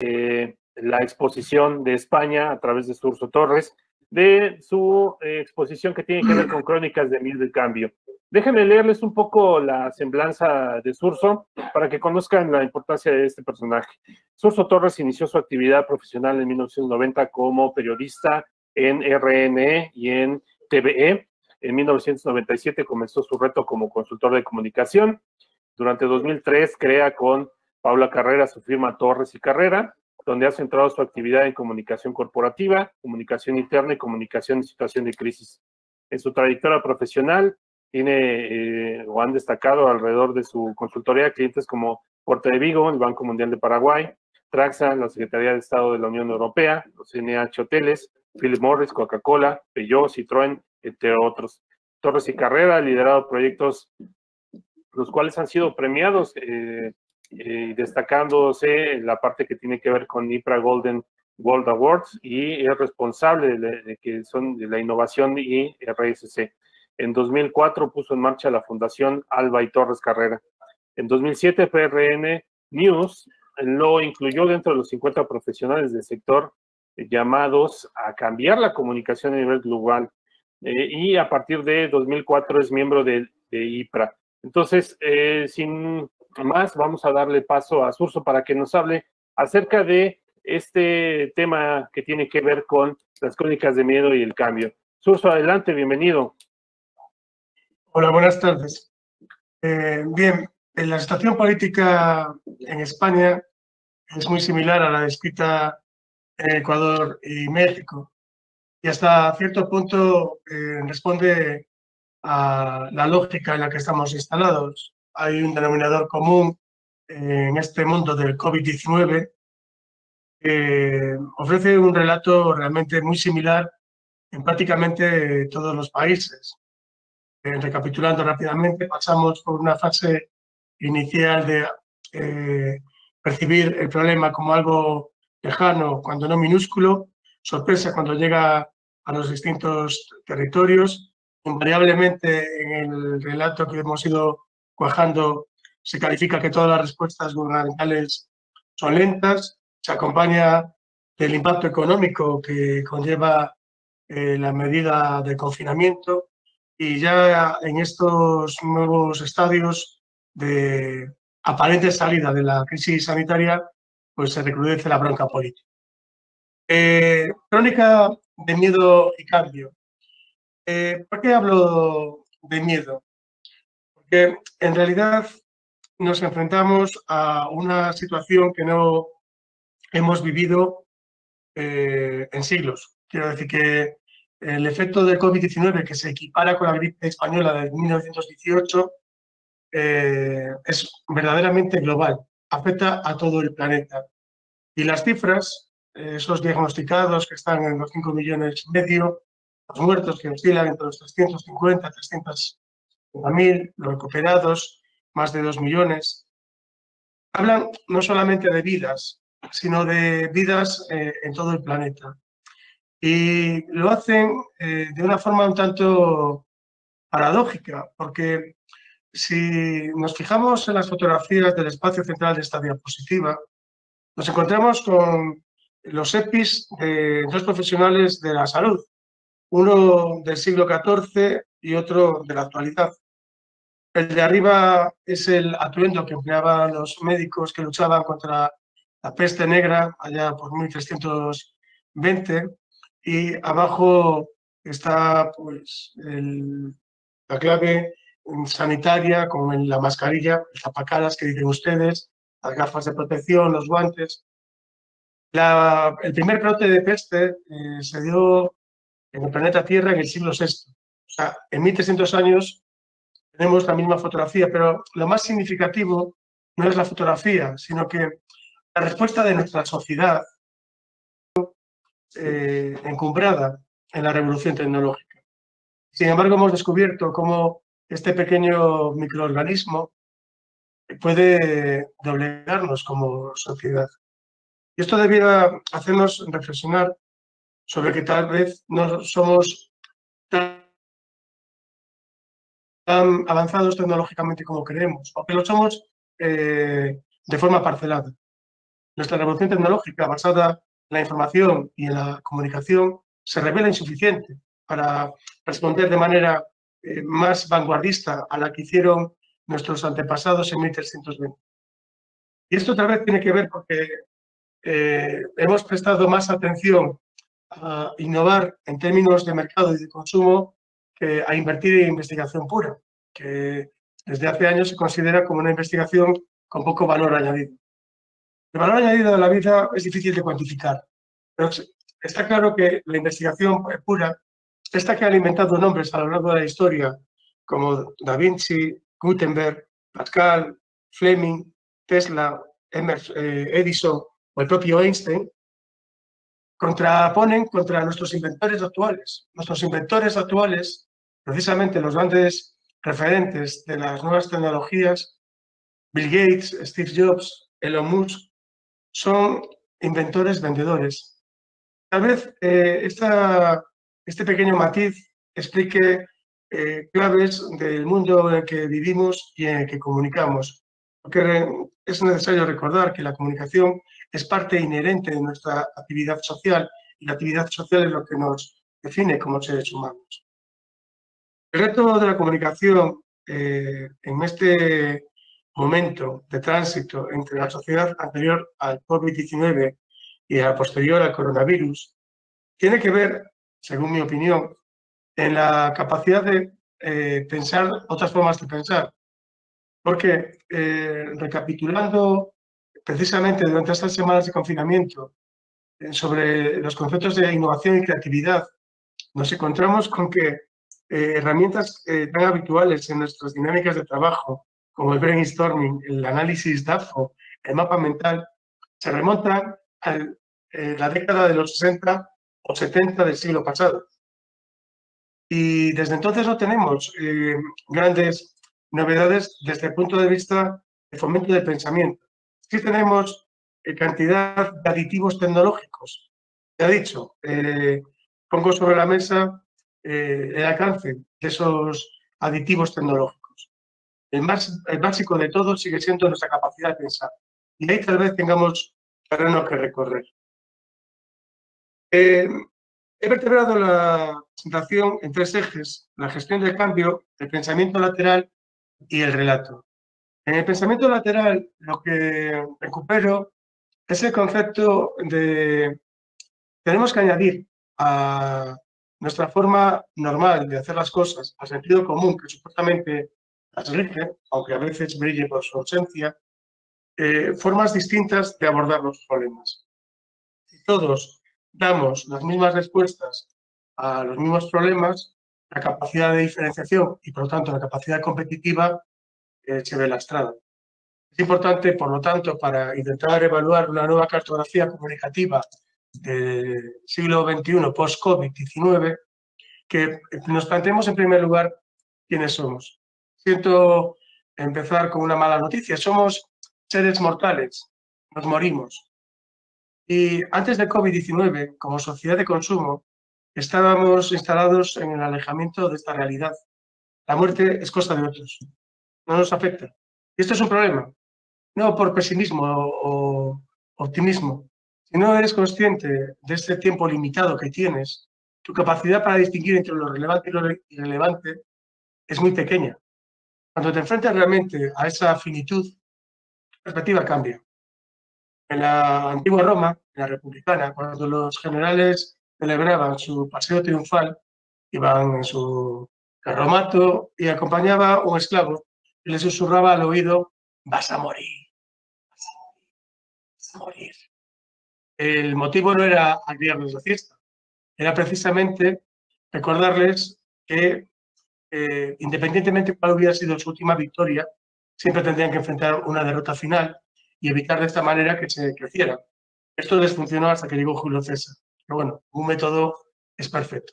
la exposición de España a través de Surso Torres, de su exposición que tiene que ver con Crónicas de Miedo y Cambio. Déjenme leerles un poco la semblanza de Surso para que conozcan la importancia de este personaje. Surso Torres inició su actividad profesional en 1990 como periodista en RNE y en TVE. En 1997 comenzó su reto como consultor de comunicación. Durante 2003 crea con Paula Carrera su firma Torres y Carrera, donde ha centrado su actividad en comunicación corporativa, comunicación interna y comunicación en situación de crisis. En su trayectoria profesional tiene o han destacado alrededor de su consultoría clientes como Puerto de Vigo, el Banco Mundial de Paraguay, Traxa, la Secretaría de Estado de la Unión Europea, los NH Hoteles, Philip Morris, Coca-Cola, Peugeot, Citroën, entre otros. Torres y Carrera ha liderado proyectos los cuales han sido premiados, destacándose en la parte que tiene que ver con IPRA Golden World Awards y es responsable que son de la innovación y RSC. En 2004 puso en marcha la Fundación Alba y Torres Carrera. En 2007 PRN News lo incluyó dentro de los 50 profesionales del sector llamados a cambiar la comunicación a nivel global. Y a partir de 2004 es miembro de IPRA. Entonces, sin más, vamos a darle paso a Surso para que nos hable acerca de este tema que tiene que ver con las crónicas de miedo y el cambio. Surso, adelante, bienvenido. Hola, buenas tardes. Bien, la situación política en España es muy similar a la descrita en Ecuador y México y hasta cierto punto responde a la lógica en la que estamos instalados. Hay un denominador común en este mundo del COVID-19 que ofrece un relato realmente muy similar en prácticamente todos los países. Recapitulando rápidamente, pasamos por una fase inicial de percibir el problema como algo lejano, cuando no minúsculo, sorpresa cuando llega a los distintos territorios. Invariablemente en el relato que hemos ido cuajando se califica que todas las respuestas gubernamentales son lentas, se acompaña del impacto económico que conlleva la medida de confinamiento y ya en estos nuevos estadios de aparente salida de la crisis sanitaria, pues se recrudece la bronca política. Crónica de miedo y cambio. ¿Por qué hablo de miedo? Porque en realidad nos enfrentamos a una situación que no hemos vivido en siglos. Quiero decir que el efecto del COVID-19, que se equipara con la gripe española de 1918, es verdaderamente global, afecta a todo el planeta. Y las cifras, esos diagnosticados que están en los 5,5 millones, los muertos que oscilan entre los 350, 350.000, los recuperados, más de 2 millones, hablan no solamente de vidas, sino de vidas en todo el planeta. Y lo hacen de una forma un tanto paradójica, porque si nos fijamos en las fotografías del espacio central de esta diapositiva, nos encontramos con los EPIs de dos profesionales de la salud, uno del siglo XIV y otro de la actualidad. El de arriba es el atuendo que empleaban los médicos que luchaban contra la peste negra allá por 1320 y abajo está pues, la clave sanitaria con la mascarilla, el tapacaras que dicen ustedes, las gafas de protección, los guantes. El primer brote de peste se dio en el planeta Tierra en el siglo VI. O sea, en 1300 años tenemos la misma fotografía, pero lo más significativo no es la fotografía, sino que la respuesta de nuestra sociedad encumbrada en la revolución tecnológica. Sin embargo, hemos descubierto cómo este pequeño microorganismo puede doblegarnos como sociedad. Y esto debiera hacernos reflexionar sobre que tal vez no somos tan avanzados tecnológicamente como creemos, o que lo somos de forma parcelada. nuestra revolución tecnológica basada en la información y en la comunicación se revela insuficiente para responder de manera más vanguardista a la que hicieron nuestros antepasados en 1320. Y esto tal vez tiene que ver porque hemos prestado más atención a innovar en términos de mercado y de consumo que a invertir en investigación pura, que desde hace años se considera como una investigación con poco valor añadido. El valor añadido de la vida es difícil de cuantificar, pero está claro que la investigación pura, esta que ha alimentado nombres a lo largo de la historia, como Da Vinci, Gutenberg, Pascal, Fleming, Tesla, Edison o el propio Einstein, contraponen contra nuestros inventores actuales. Nuestros inventores actuales, precisamente los grandes referentes de las nuevas tecnologías, Bill Gates, Steve Jobs, Elon Musk, son inventores vendedores. Tal vez este pequeño matiz explique claves del mundo en el que vivimos y en el que comunicamos. Porque es necesario recordar que la comunicación es parte inherente de nuestra actividad social y la actividad social es lo que nos define como seres humanos. El reto de la comunicación en este momento de tránsito entre la sociedad anterior al COVID-19 y la posterior al coronavirus tiene que ver, según mi opinión, en la capacidad de pensar otras formas de pensar. Porque recapitulando precisamente durante estas semanas de confinamiento sobre los conceptos de innovación y creatividad, nos encontramos con que herramientas tan habituales en nuestras dinámicas de trabajo, como el brainstorming, el análisis DAFO, el mapa mental, se remontan a la década de los 60 o 70 del siglo pasado. Y desde entonces no tenemos grandes novedades desde el punto de vista de fomento del pensamiento. Sí tenemos cantidad de aditivos tecnológicos. Ya he dicho, pongo sobre la mesa el alcance de esos aditivos tecnológicos. El básico de todo sigue siendo nuestra capacidad de pensar. Y ahí tal vez tengamos terreno que recorrer. He vertebrado la presentación en tres ejes: la gestión del cambio, el pensamiento lateral y el relato. En el pensamiento lateral lo que recupero es el concepto de tenemos que añadir a nuestra forma normal de hacer las cosas, al sentido común que supuestamente las rige, aunque a veces brille por su ausencia, formas distintas de abordar los problemas. Si todos damos las mismas respuestas a los mismos problemas, la capacidad de diferenciación y, por lo tanto, la capacidad competitiva se ve lastrada. Es importante, por lo tanto, para intentar evaluar una nueva cartografía comunicativa del siglo XXI post-COVID-19, que nos planteemos en primer lugar quiénes somos. Siento empezar con una mala noticia. Somos seres mortales, nos morimos. Y antes de COVID-19, como sociedad de consumo, estábamos instalados en el alejamiento de esta realidad. La muerte es cosa de otros, no nos afecta. Y esto es un problema, no por pesimismo o optimismo. Si no eres consciente de este tiempo limitado que tienes, tu capacidad para distinguir entre lo relevante y lo irrelevante es muy pequeña. Cuando te enfrentas realmente a esa finitud, tu perspectiva cambia. En la antigua Roma, en la republicana, cuando los generales celebraban su paseo triunfal, iban en su carromato y acompañaba un esclavo y le susurraba al oído: vas a morir, vas a morir, vas a morir. El motivo no era agriarles la fiesta, era precisamente recordarles que independientemente de cuál hubiera sido su última victoria, siempre tendrían que enfrentar una derrota final y evitar de esta manera que se creciera. Esto les funcionó hasta que llegó Julio César. Pero bueno, un método es perfecto.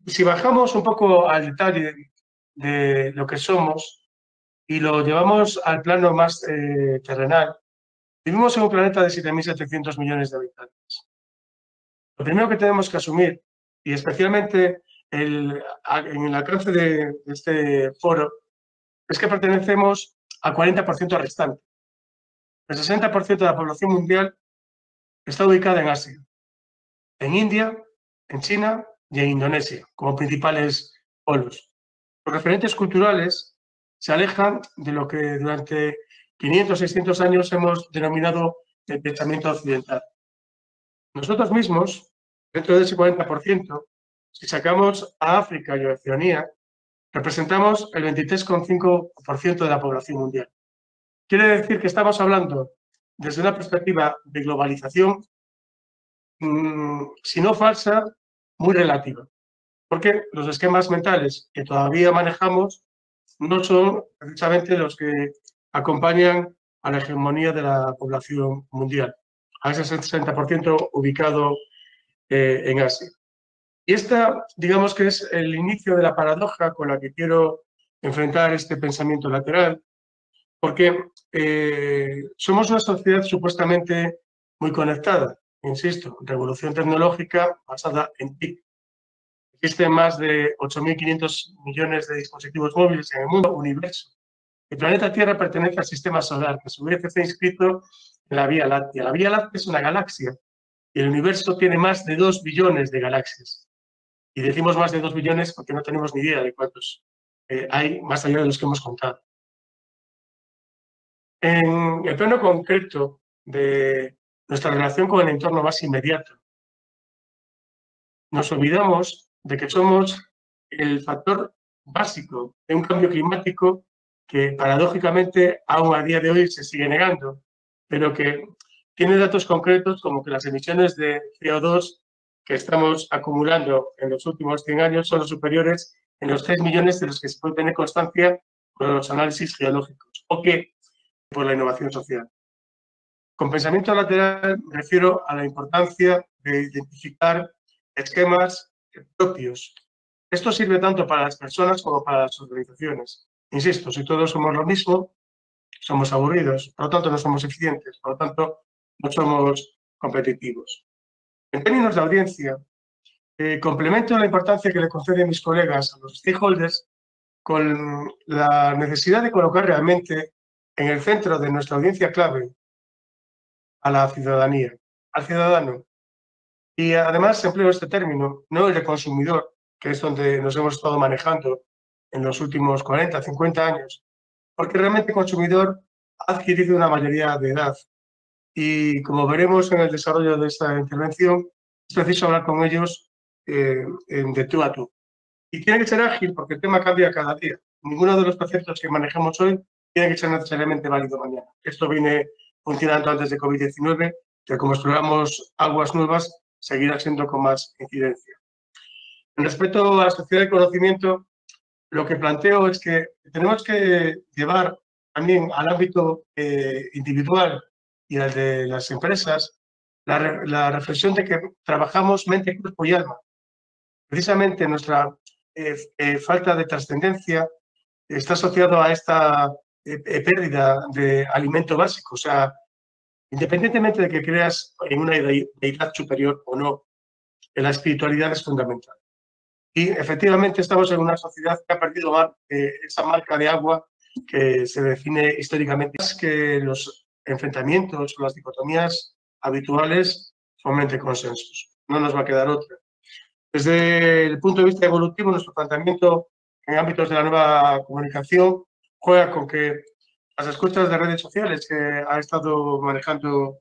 Si bajamos un poco al detalle de lo que somos y lo llevamos al plano más terrenal, vivimos en un planeta de 7.700 millones de habitantes. Lo primero que tenemos que asumir, y especialmente en el alcance de este foro, es que pertenecemos al 40% restante. El 60% de la población mundial está ubicada en Asia, en India, en China y en Indonesia, como principales polos. Los referentes culturales se alejan de lo que durante 500 o 600 años hemos denominado el pensamiento occidental. Nosotros mismos, dentro de ese 40%, si sacamos a África y a Oceanía, representamos el 23,5% de la población mundial. Quiere decir que estamos hablando desde una perspectiva de globalización, si no falsa, muy relativa. Porque los esquemas mentales que todavía manejamos no son precisamente los que acompañan a la hegemonía de la población mundial, a ese 60% ubicado en Asia. Y esta, digamos que es el inicio de la paradoja con la que quiero enfrentar este pensamiento lateral, porque somos una sociedad supuestamente muy conectada, insisto, revolución tecnológica basada en TIC. Existen más de 8.500 millones de dispositivos móviles en el mundo, universo. El planeta Tierra pertenece al sistema solar, que a su vez está inscrito en la Vía Láctea. La Vía Láctea es una galaxia y el universo tiene más de 2 billones de galaxias. Y decimos más de 2 billones porque no tenemos ni idea de cuántos hay más allá de los que hemos contado. En el plano concreto de nuestra relación con el entorno más inmediato, nos olvidamos de que somos el factor básico de un cambio climático que paradójicamente aún a día de hoy se sigue negando, pero que tiene datos concretos como que las emisiones de CO2 que estamos acumulando en los últimos 100 años son los superiores en los 3 millones de los que se puede tener constancia con los análisis geológicos, o que por la innovación social. Con pensamiento lateral me refiero a la importancia de identificar esquemas propios. Esto sirve tanto para las personas como para las organizaciones. Insisto, si todos somos lo mismo, somos aburridos, por lo tanto no somos eficientes, por lo tanto no somos competitivos. En términos de audiencia, complemento la importancia que le conceden mis colegas a los stakeholders con la necesidad de colocar realmente en el centro de nuestra audiencia clave a la ciudadanía, al ciudadano. Y además empleo este término, no el de consumidor, que es donde nos hemos estado manejando en los últimos 40, 50 años, porque realmente el consumidor ha adquirido una mayoría de edad. Y como veremos en el desarrollo de esta intervención, es preciso hablar con ellos de tú a tú. Y tiene que ser ágil porque el tema cambia cada día. Ninguno de los conceptos que manejamos hoy tiene que ser necesariamente válido mañana. Esto viene funcionando antes de COVID-19, que como exploramos aguas nuevas, seguirá siendo con más incidencia. En respecto a la sociedad del conocimiento, lo que planteo es que tenemos que llevar también al ámbito individual y al de las empresas la reflexión de que trabajamos mente, cuerpo y alma. Precisamente nuestra falta de trascendencia está asociado a esta pérdida de alimento básico. O sea, independientemente de que creas en una deidad superior o no, la espiritualidad es fundamental. Y efectivamente estamos en una sociedad que ha perdido esa marca de agua que se define históricamente. Más que los enfrentamientos o las dicotomías habituales fomenten consensos. No nos va a quedar otra. Desde el punto de vista evolutivo, nuestro planteamiento en ámbitos de la nueva comunicación juega con que las escuchas de redes sociales que ha estado manejando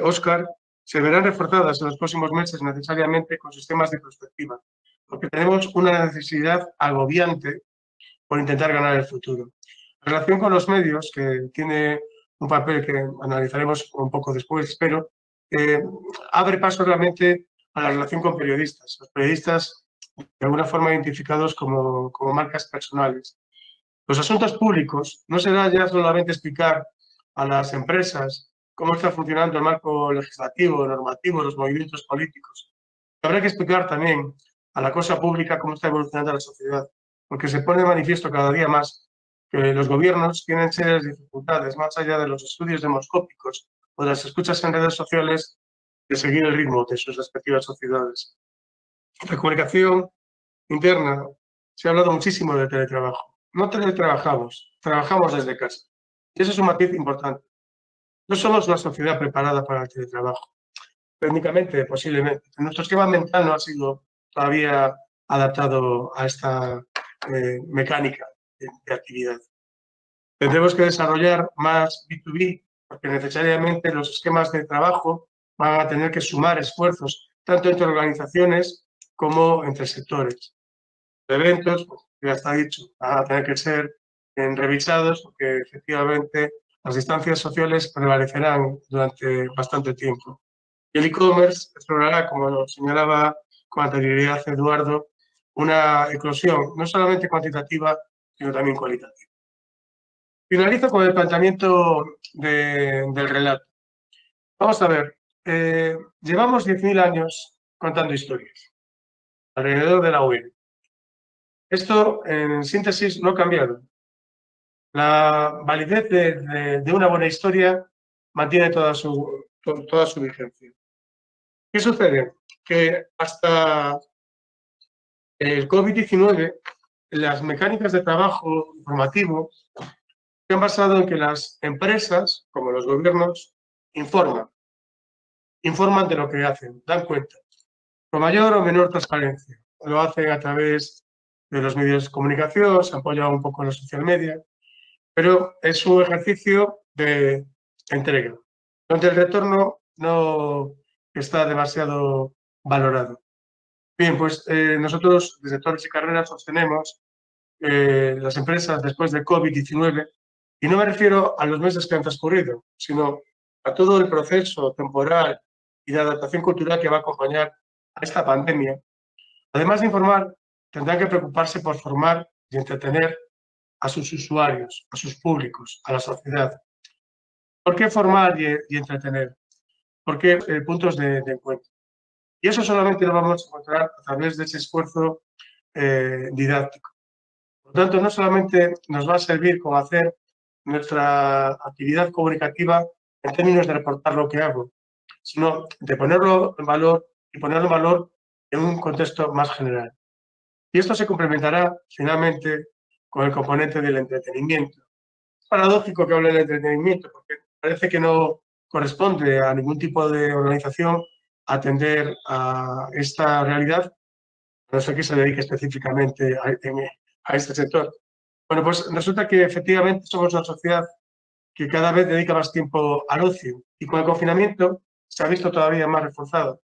Óscar se verán reforzadas en los próximos meses necesariamente con sistemas de perspectiva, porque tenemos una necesidad agobiante por intentar ganar el futuro. En relación con los medios, que tiene un papel que analizaremos un poco después, pero abre paso realmente a la relación con periodistas. Los periodistas, de alguna forma, identificados como marcas personales. Los asuntos públicos no será ya solamente explicar a las empresas cómo está funcionando el marco legislativo, normativo, los movimientos políticos. Habrá que explicar también a la cosa pública cómo está evolucionando la sociedad, porque se pone de manifiesto cada día más que los gobiernos tienen serias dificultades, más allá de los estudios demoscópicos o de las escuchas en redes sociales, de seguir el ritmo de sus respectivas sociedades. En la comunicación interna se ha hablado muchísimo de teletrabajo. No teletrabajamos, trabajamos desde casa. Y eso es un matiz importante. No somos una sociedad preparada para el teletrabajo. técnicamente, posiblemente. Nuestro esquema mental no ha sido todavía adaptado a esta mecánica de actividad. Tendremos que desarrollar más B2B, porque necesariamente los esquemas de trabajo van a tener que sumar esfuerzos, tanto entre organizaciones como entre sectores. Los eventos, pues, ya está dicho, van a tener que ser revisados, porque efectivamente las distancias sociales prevalecerán durante bastante tiempo. Y el e-commerce explorará, como lo señalaba con anterioridad Eduardo, una eclosión no solamente cuantitativa, sino también cualitativa. Finalizo con el planteamiento del relato. Vamos a ver, llevamos 10.000 años contando historias alrededor de la UN. Esto, en síntesis, no ha cambiado. La validez de una buena historia mantiene toda su vigencia. ¿Qué sucede? Que hasta el COVID-19, las mecánicas de trabajo informativo se han basado en que las empresas, como los gobiernos, informan de lo que hacen, dan cuenta, con mayor o menor transparencia. Lo hacen a través de los medios de comunicación, se apoya un poco en los social media, pero es un ejercicio de entrega, donde el retorno no está demasiado valorado. Bien, pues nosotros desde Torres y Carreras sostenemos las empresas después de COVID-19, y no me refiero a los meses que han transcurrido, sino a todo el proceso temporal y de adaptación cultural que va a acompañar a esta pandemia. Además de informar, tendrán que preocuparse por formar y entretener a sus usuarios, a sus públicos, a la sociedad. ¿Por qué formar y entretener? ¿Por qué puntos de encuentro? Y eso solamente lo vamos a encontrar a través de ese esfuerzo didáctico. Por lo tanto, no solamente nos va a servir como hacer nuestra actividad comunicativa en términos de reportar lo que hago, sino de ponerlo en valor y ponerlo en valor en un contexto más general. Y esto se complementará finalmente con el componente del entretenimiento. Es paradójico que hable del entretenimiento, porque parece que no corresponde a ningún tipo de organización atender a esta realidad, a no ser que se dedique específicamente a este sector. Bueno, pues resulta que efectivamente somos una sociedad que cada vez dedica más tiempo al ocio, y con el confinamiento se ha visto todavía más reforzado.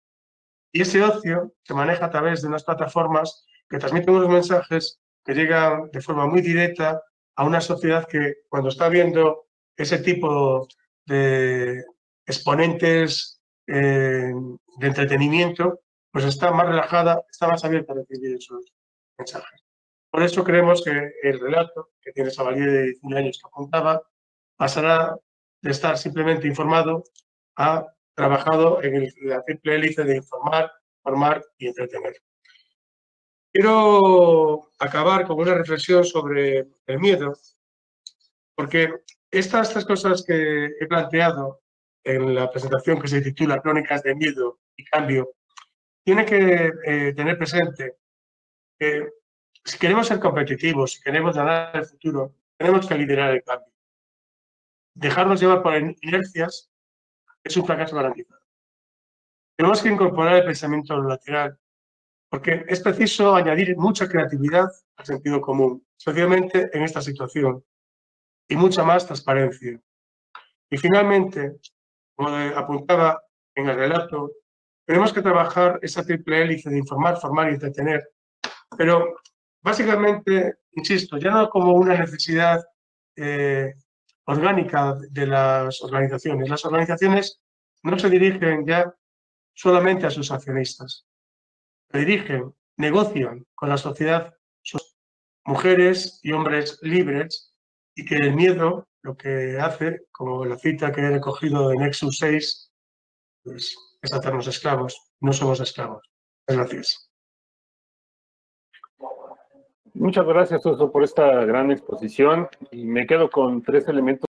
Y ese ocio se maneja a través de unas plataformas que transmiten unos mensajes que llegan de forma muy directa a una sociedad que, cuando está viendo ese tipo de exponentes de entretenimiento, pues está más relajada, está más abierta a recibir esos mensajes. Por eso creemos que el relato, que tiene esa validez de 10.000 años que apuntaba, pasará de estar simplemente informado a trabajado en la triple hélice de informar, formar y entretener. Quiero acabar con una reflexión sobre el miedo, porque estas tres cosas que he planteado en la presentación, que se titula Crónicas de Miedo y Cambio, tiene que tener presente que si queremos ser competitivos, si queremos ganar el futuro, tenemos que liderar el cambio. Dejarnos llevar por inercias es un fracaso garantizado. Tenemos que incorporar el pensamiento lateral, porque es preciso añadir mucha creatividad al sentido común, especialmente en esta situación, y mucha más transparencia. Y finalmente, como apuntaba en el relato, tenemos que trabajar esa triple hélice de informar, formar y entretener, pero básicamente, insisto, ya no como una necesidad orgánica de las organizaciones. Las organizaciones no se dirigen ya solamente a sus accionistas, se dirigen, negocian con la sociedad, sus mujeres y hombres libres, y que el miedo lo que hace, como la cita que he recogido de Nexus 6, pues, es hacernos esclavos. No somos esclavos. Gracias. Muchas gracias, Suso, por esta gran exposición, y me quedo con 3 elementos